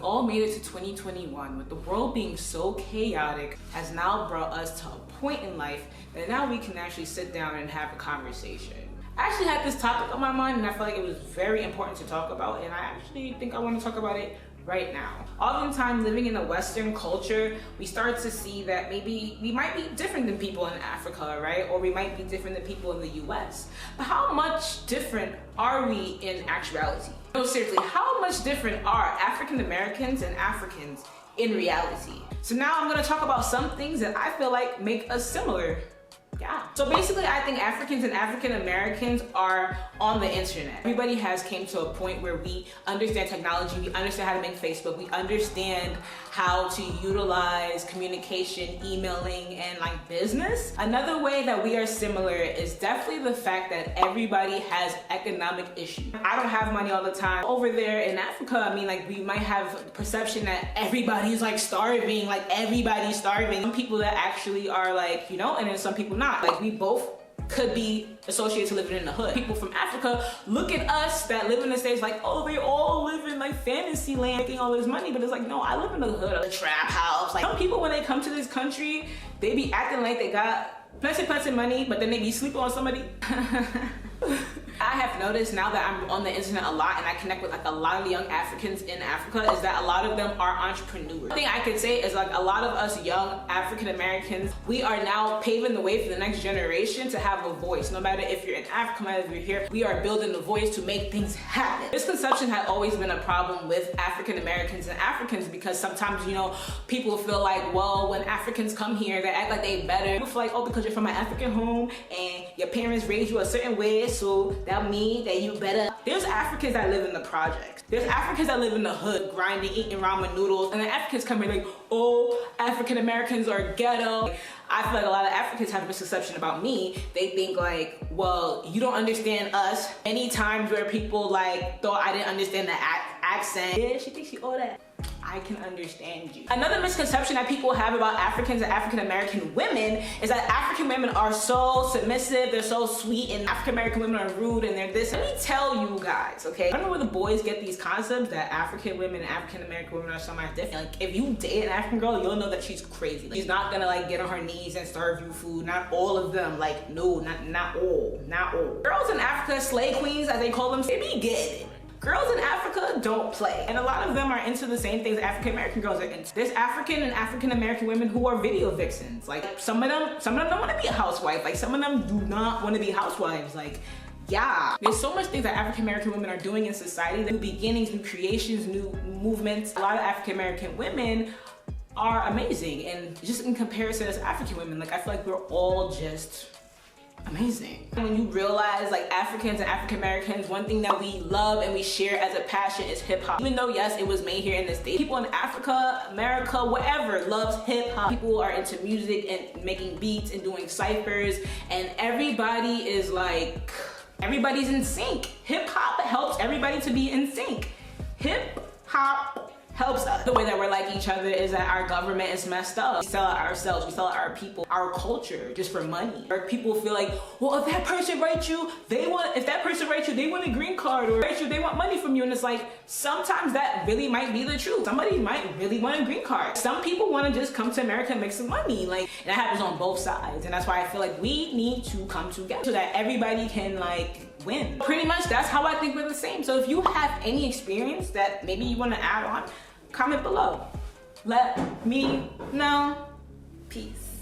all made it to 2021, with the world being so chaotic, has now brought us to a point in life that now we can actually sit down and have a conversation. I actually had this topic on my mind and I felt like it was very important to talk about, and I actually think I want to talk about it right now. Oftentimes, living in a Western culture, we start to see that maybe we might be different than people in Africa, right? Or we might be different than people in the US. But how much different are we in actuality? No, seriously, how much different are African Americans and Africans in reality? So now I'm gonna talk about some things that I feel like make us similar. Yeah. So basically, I think Africans and African Americans are on the internet. Everybody has came to a point where we understand technology, we understand how to make Facebook, we understand how to utilize communication, emailing, and like business. Another way that we are similar is definitely the fact that everybody has economic issues. I don't have money all the time. Over there in Africa, I mean, like, we might have perception that everybody's like starving, like everybody's starving. Some people that actually are like, you know, and then some people not. Like, we both could be associated to living in the hood. People from Africa look at us that live in the States like, oh, they all live in like fantasy land making all this money, but it's like, no, I live in the hood, a trap house. Like, some people, when they come to this country, they be acting like they got plenty money, but then they be sleeping on somebody. I have noticed now that I'm on the internet a lot and I connect with like a lot of the young Africans in Africa is that a lot of them are entrepreneurs. One thing I could say is like a lot of us young African Americans, we are now paving the way for the next generation to have a voice. No matter if you're in Africa, no matter if you're here, we are building the voice to make things happen. Misconception had always been a problem with African Americans and Africans because sometimes, you know, people feel like, well, when Africans come here, they act like they better. People feel like, oh, because you're from an African home and your parents raised you a certain way, so that means that you better. There's Africans that live in the projects. There's Africans that live in the hood, grinding, eating ramen noodles, and then Africans come here like, oh, African Americans are ghetto. I feel like a lot of Africans have a misconception about me. They think like, well, you don't understand us. Many times where people like thought I didn't understand the accent. Yeah, she thinks she all that. I can understand you. Another misconception that people have about Africans and African American women is that African women are so submissive, they're so sweet, and African American women are rude and they're this. Let me tell you guys, okay? I don't know where the boys get these concepts that African women and African American women are so much different. Like, if you date an African girl, you'll know that she's crazy. Like, she's not gonna like get on her knees and serve you food. Not all of them. Like, no, not all. Girls in Africa, slay queens as they call them, they be good. Girls in Africa don't play. And a lot of them are into the same things African American girls are into. There's African and African American women who are video vixens. Like, some of them don't want to be a housewife. Like, some of them do not want to be housewives. Like, yeah. There's so much things that African American women are doing in society. New beginnings, new creations, new movements. A lot of African American women are amazing. And just in comparison as African women, like, I feel like we're all just amazing. When you realize like Africans and African Americans, one thing that we love and we share as a passion is hip hop. Even though yes, it was made here in the States, people in Africa, America, wherever loves hip hop. People are into music and making beats and doing ciphers, and everybody is like, everybody's in sync. Hip hop helps everybody to be in sync. Hip hop helps us. The way that we're like each other is that our government is messed up. We sell out ourselves, we sell out our people, our culture just for money. Or people feel like, well, if that person writes you, they want a green card, or write you, they want money from you. And it's like, sometimes that really might be the truth. Somebody might really want a green card. Some people want to just come to America and make some money. Like, that happens on both sides. And that's why I feel like we need to come together so that everybody can like win. Pretty much that's how I think we're the same. So if you have any experience that maybe you want to add on, comment below. Let me know. Peace.